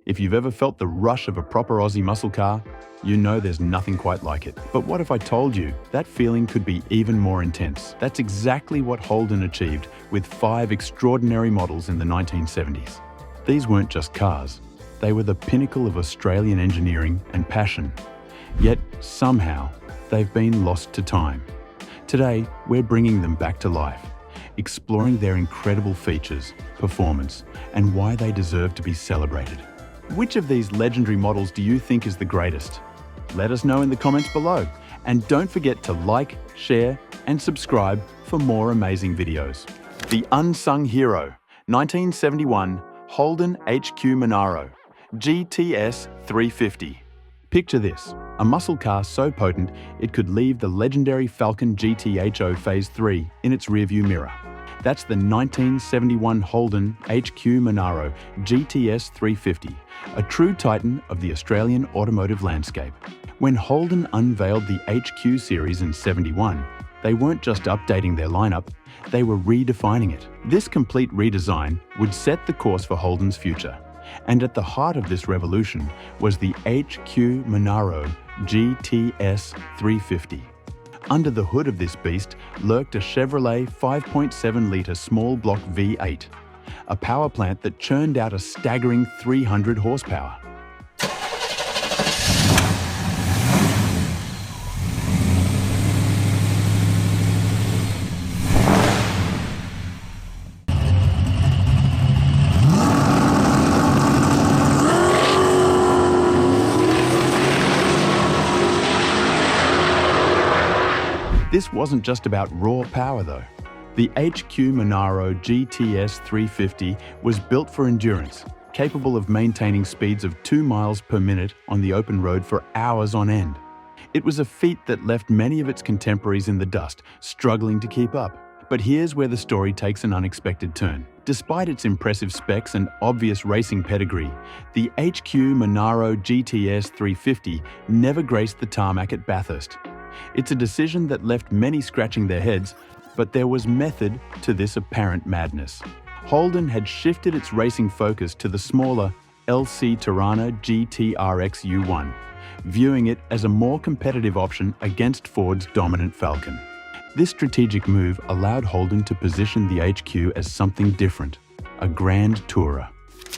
If you've ever felt the rush of a proper Aussie muscle car, you know there's nothing quite like it. But what if I told you that feeling could be even more intense? That's exactly what Holden achieved with 5 extraordinary models in the 1970s. These weren't just cars. They were the pinnacle of Australian engineering and passion. Yet, somehow, they've been lost to time. Today, we're bringing them back to life, exploring their incredible features, performance, and why they deserve to be celebrated. Which of these legendary models do you think is the greatest? Let us know in the comments below. And don't forget to like, share, and subscribe for more amazing videos. The Unsung Hero, 1971 Holden HQ Monaro GTS 350. Picture this, a muscle car so potent it could leave the legendary Falcon GTHO Phase 3 in its rearview mirror. That's the 1971 Holden HQ Monaro GTS 350, a true titan of the Australian automotive landscape. When Holden unveiled the HQ series in '71, they weren't just updating their lineup, they were redefining it. This complete redesign would set the course for Holden's future. And at the heart of this revolution was the HQ Monaro GTS 350. Under the hood of this beast lurked a Chevrolet 5.7-litre small block V8, a power plant that churned out a staggering 300 horsepower. This wasn't just about raw power though. The HQ Monaro GTS 350 was built for endurance, capable of maintaining speeds of 2 miles per minute on the open road for hours on end. It was a feat that left many of its contemporaries in the dust, struggling to keep up. But here's where the story takes an unexpected turn. Despite its impressive specs and obvious racing pedigree, the HQ Monaro GTS 350 never graced the tarmac at Bathurst. It's a decision that left many scratching their heads, but there was method to this apparent madness. Holden had shifted its racing focus to the smaller LX Torana GTRX U1, viewing it as a more competitive option against Ford's dominant Falcon. This strategic move allowed Holden to position the HQ as something different, a grand tourer.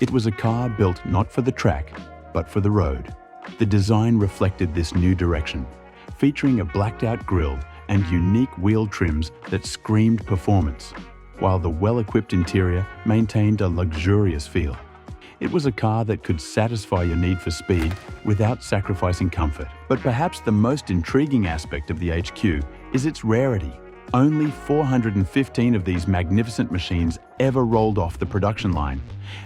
It was a car built not for the track, but for the road. The design reflected this new direction, featuring a blacked-out grille and unique wheel trims that screamed performance, while the well-equipped interior maintained a luxurious feel. It was a car that could satisfy your need for speed without sacrificing comfort. But perhaps the most intriguing aspect of the HQ is its rarity. Only 415 of these magnificent machines ever rolled off the production line,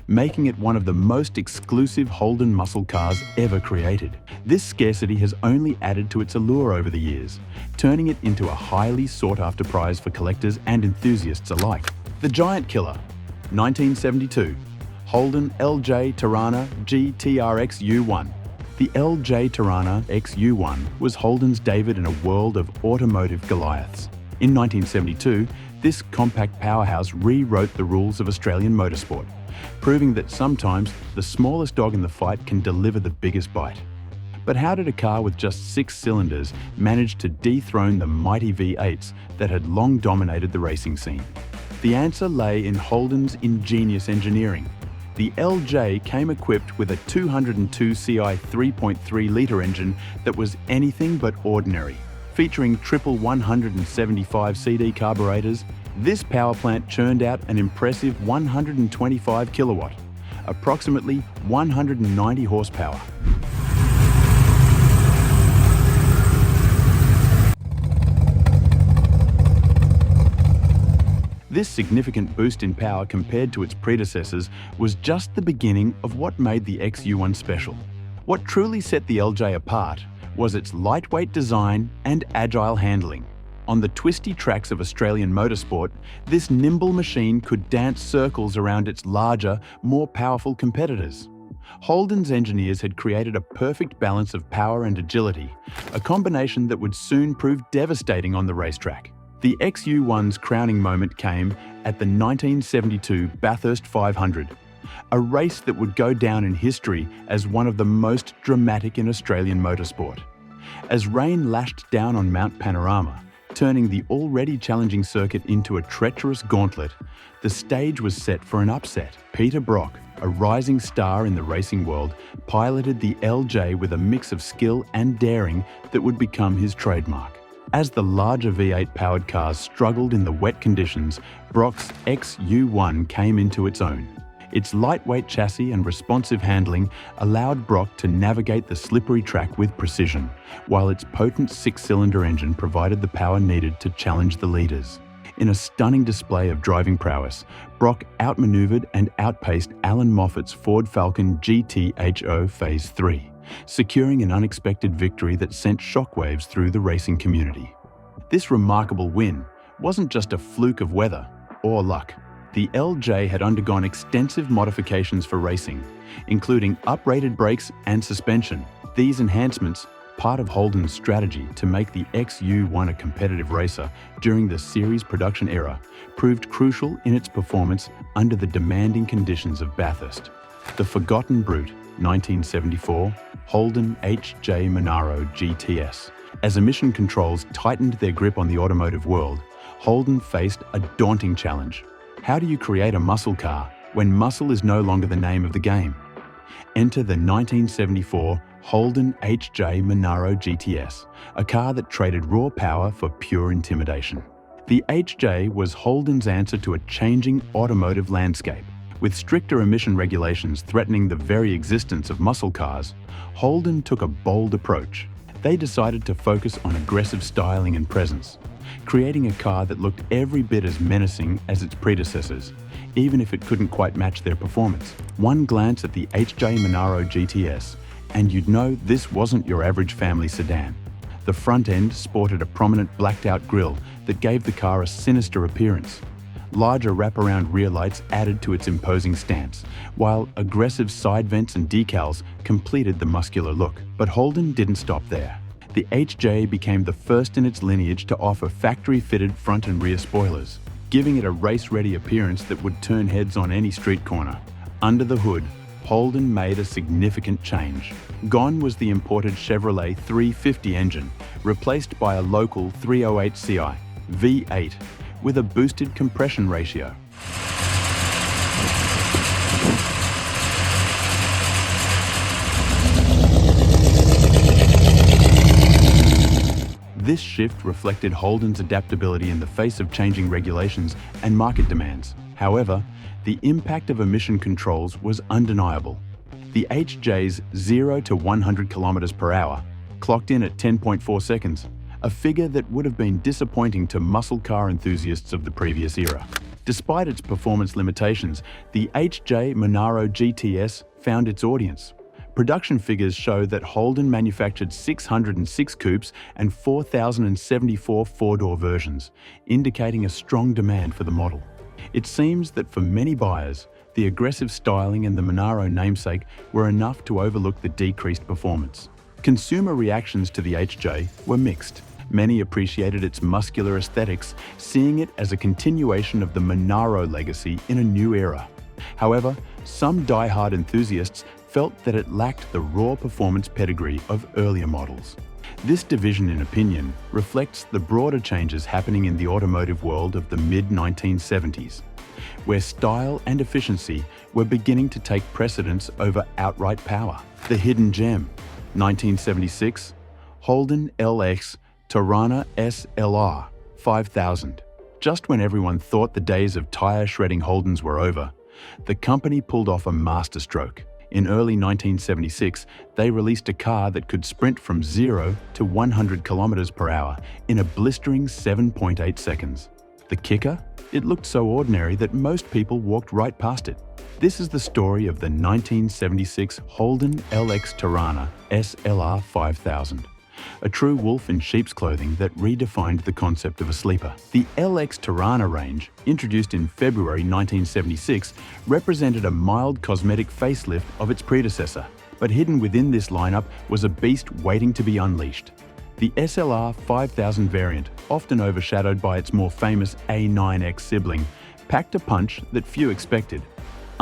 making it one of the most exclusive Holden muscle cars ever created. This scarcity has only added to its allure over the years, turning it into a highly sought-after prize for collectors and enthusiasts alike. The Giant Killer, 1972, Holden LJ Torana GTRX U1. The LJ Torana XU1 was Holden's David in a world of automotive Goliaths. In 1972, this compact powerhouse rewrote the rules of Australian motorsport, proving that sometimes the smallest dog in the fight can deliver the biggest bite. But how did a car with just 6 cylinders manage to dethrone the mighty V8s that had long dominated the racing scene? The answer lay in Holden's ingenious engineering. The LJ came equipped with a 202 CI 3.3-litre engine that was anything but ordinary. Featuring triple 175 CD carburetors, this power plant churned out an impressive 125 kilowatt, approximately 190 horsepower. This significant boost in power compared to its predecessors was just the beginning of what made the XU1 special. What truly set the LJ apart was its lightweight design and agile handling. On the twisty tracks of Australian motorsport, this nimble machine could dance circles around its larger, more powerful competitors. Holden's engineers had created a perfect balance of power and agility, a combination that would soon prove devastating on the racetrack. The XU1's crowning moment came at the 1972 Bathurst 500, a race that would go down in history as one of the most dramatic in Australian motorsport. As rain lashed down on Mount Panorama, turning the already challenging circuit into a treacherous gauntlet, the stage was set for an upset. Peter Brock, a rising star in the racing world, piloted the LJ with a mix of skill and daring that would become his trademark. As the larger V8-powered cars struggled in the wet conditions, Brock's XU1 came into its own. Its lightweight chassis and responsive handling allowed Brock to navigate the slippery track with precision, while its potent six-cylinder engine provided the power needed to challenge the leaders. In a stunning display of driving prowess, Brock outmaneuvered and outpaced Alan Moffat's Ford Falcon GTHO Phase 3, securing an unexpected victory that sent shockwaves through the racing community. This remarkable win wasn't just a fluke of weather or luck. The LJ had undergone extensive modifications for racing, including uprated brakes and suspension. These enhancements, part of Holden's strategy to make the XU1 a competitive racer during the series production era, proved crucial in its performance under the demanding conditions of Bathurst. The Forgotten Brute 1974 Holden HJ Monaro GTS. As emission controls tightened their grip on the automotive world, Holden faced a daunting challenge. How do you create a muscle car when muscle is no longer the name of the game? Enter the 1974 Holden HJ Monaro GTS, a car that traded raw power for pure intimidation. The HJ was Holden's answer to a changing automotive landscape. With stricter emission regulations threatening the very existence of muscle cars, Holden took a bold approach. They decided to focus on aggressive styling and presence, creating a car that looked every bit as menacing as its predecessors, even if it couldn't quite match their performance. One glance at the HJ Monaro GTS, and you'd know this wasn't your average family sedan. The front end sported a prominent blacked-out grille that gave the car a sinister appearance. Larger wraparound rear lights added to its imposing stance, while aggressive side vents and decals completed the muscular look. But Holden didn't stop there. The HJ became the first in its lineage to offer factory-fitted front and rear spoilers, giving it a race-ready appearance that would turn heads on any street corner. Under the hood, Holden made a significant change. Gone was the imported Chevrolet 350 engine, replaced by a local 308 Ci V8 with a boosted compression ratio. This shift reflected Holden's adaptability in the face of changing regulations and market demands. However, the impact of emission controls was undeniable. The HJ's 0 to 100 km per hour clocked in at 10.4 seconds, a figure that would have been disappointing to muscle car enthusiasts of the previous era. Despite its performance limitations, the HJ Monaro GTS found its audience. Production figures show that Holden manufactured 606 coupes and 4,074 four-door versions, indicating a strong demand for the model. It seems that for many buyers, the aggressive styling and the Monaro namesake were enough to overlook the decreased performance. Consumer reactions to the HJ were mixed. Many appreciated its muscular aesthetics, seeing it as a continuation of the Monaro legacy in a new era. However, some die-hard enthusiasts felt that it lacked the raw performance pedigree of earlier models. This division in opinion reflects the broader changes happening in the automotive world of the mid-1970s, where style and efficiency were beginning to take precedence over outright power. The hidden gem, 1976, Holden LX Torana SLR 5000. Just when everyone thought the days of tire-shredding Holdens were over, the company pulled off a masterstroke. In early 1976, they released a car that could sprint from 0 to 100 km per hour in a blistering 7.8 seconds. The kicker? It looked so ordinary that most people walked right past it. This is the story of the 1976 Holden LX Torana SLR 5000. A true wolf in sheep's clothing that redefined the concept of a sleeper. The LX Torana range, introduced in February 1976, represented a mild cosmetic facelift of its predecessor, but hidden within this lineup was a beast waiting to be unleashed. The SLR 5000 variant, often overshadowed by its more famous A9X sibling, packed a punch that few expected.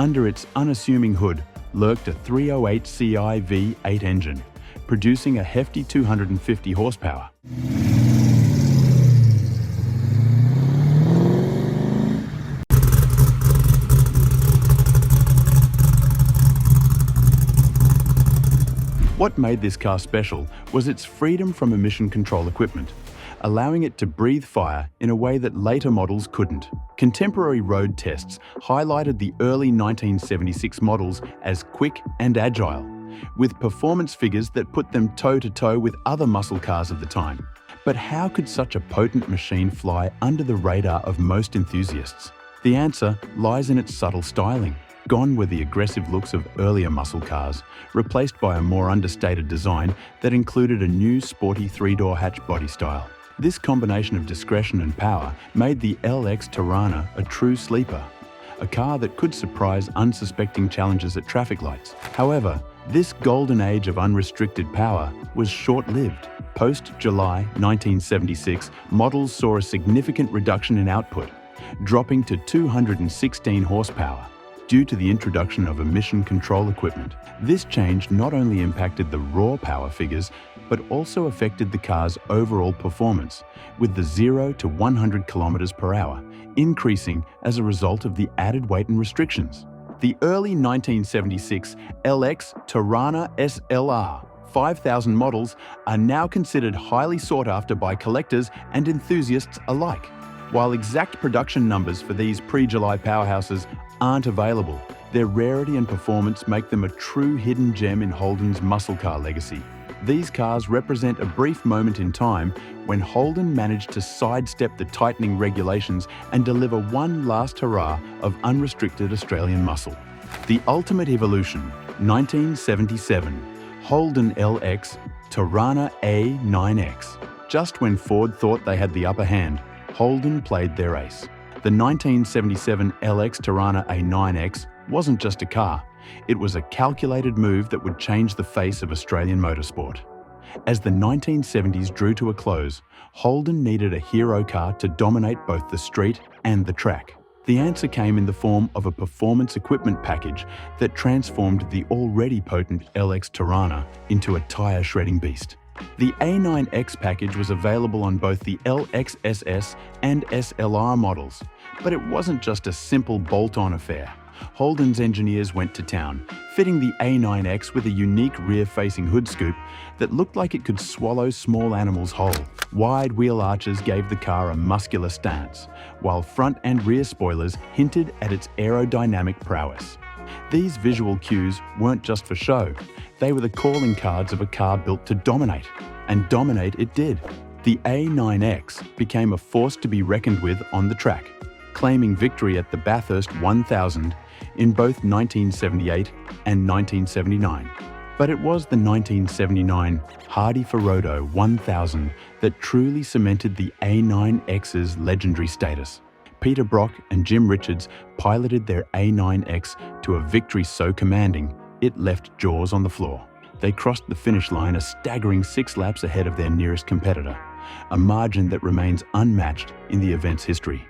Under its unassuming hood lurked a 308 Ci V8 engine, producing a hefty 250 horsepower. What made this car special was its freedom from emission control equipment, allowing it to breathe fire in a way that later models couldn't. Contemporary road tests highlighted the early 1976 models as quick and agile, with performance figures that put them toe-to-toe with other muscle cars of the time. But how could such a potent machine fly under the radar of most enthusiasts? The answer lies in its subtle styling. Gone were the aggressive looks of earlier muscle cars, replaced by a more understated design that included a new sporty three-door hatch body style. This combination of discretion and power made the LX Torana a true sleeper, a car that could surprise unsuspecting challengers at traffic lights. However, this golden age of unrestricted power was short-lived. Post-July 1976, models saw a significant reduction in output, dropping to 216 horsepower. Due to the introduction of emission control equipment. This change not only impacted the raw power figures, but also affected the car's overall performance, with the 0 to 100 kilometers per hour increasing as a result of the added weight and restrictions. The early 1976 LX Torana SLR 5,000 models are now considered highly sought after by collectors and enthusiasts alike. While exact production numbers for these pre-July powerhouses aren't available, their rarity and performance make them a true hidden gem in Holden's muscle car legacy. These cars represent a brief moment in time when Holden managed to sidestep the tightening regulations and deliver one last hurrah of unrestricted Australian muscle. The ultimate evolution, 1977, Holden LX Torana A9X. Just when Ford thought they had the upper hand, Holden played their ace. The 1977 LX Torana A9X wasn't just a car, it was a calculated move that would change the face of Australian motorsport. As the 1970s drew to a close, Holden needed a hero car to dominate both the street and the track. The answer came in the form of a performance equipment package that transformed the already potent LX Torana into a tire-shredding beast. The A9X package was available on both the LX SS and SLR models, but it wasn't just a simple bolt-on affair. Holden's engineers went to town, fitting the A9X with a unique rear-facing hood scoop that looked like it could swallow small animals whole. Wide wheel arches gave the car a muscular stance, while front and rear spoilers hinted at its aerodynamic prowess. These visual cues weren't just for show, they were the calling cards of a car built to dominate. And dominate it did. The A9X became a force to be reckoned with on the track, claiming victory at the Bathurst 1000 in both 1978 and 1979. But it was the 1979 Hardy Ferodo 1000 that truly cemented the A9X's legendary status. Peter Brock and Jim Richards piloted their A9X to a victory so commanding, it left jaws on the floor. They crossed the finish line a staggering 6 laps ahead of their nearest competitor, a margin that remains unmatched in the event's history.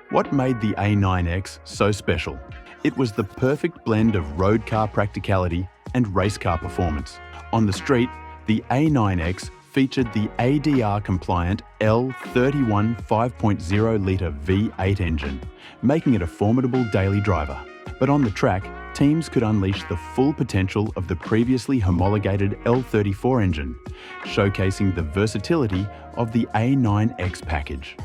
What made the A9X so special? It was the perfect blend of road car practicality and race car performance. On the street, the A9X featured the ADR-compliant L31 5.0-litre V8 engine, making it a formidable daily driver. But on the track, teams could unleash the full potential of the previously homologated L34 engine, showcasing the versatility of the A9X package.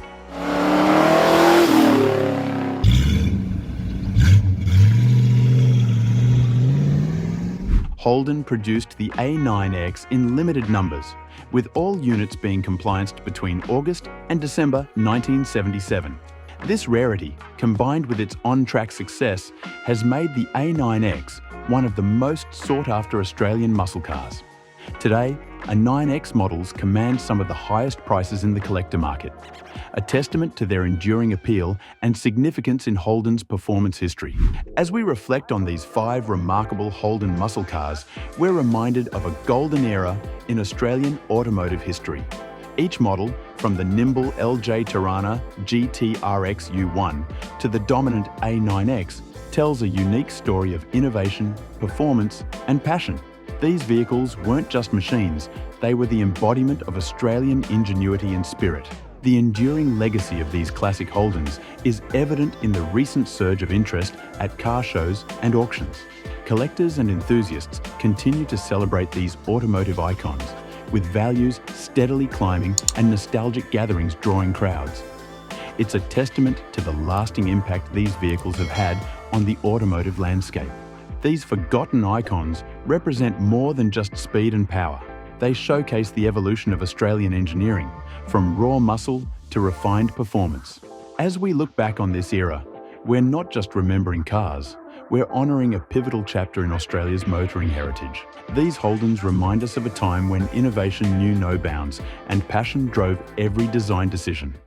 Holden produced the A9X in limited numbers, with all units being complianced between August and December 1977. This rarity, combined with its on-track success, has made the A9X one of the most sought-after Australian muscle cars. Today, a 9X models command some of the highest prices in the collector market, a testament to their enduring appeal and significance in Holden's performance history. As we reflect on these 5 remarkable Holden muscle cars, we're reminded of a golden era in Australian automotive history. Each model, from the nimble LJ Torana GTRX U1 to the dominant A9X, tells a unique story of innovation, performance, and passion. These vehicles weren't just machines, they were the embodiment of Australian ingenuity and spirit. The enduring legacy of these classic Holdens is evident in the recent surge of interest at car shows and auctions. Collectors and enthusiasts continue to celebrate these automotive icons, with values steadily climbing and nostalgic gatherings drawing crowds. It's a testament to the lasting impact these vehicles have had on the automotive landscape. These forgotten icons represent more than just speed and power. They showcase the evolution of Australian engineering, from raw muscle to refined performance. As we look back on this era, we're not just remembering cars, we're honouring a pivotal chapter in Australia's motoring heritage. These Holdens remind us of a time when innovation knew no bounds and passion drove every design decision.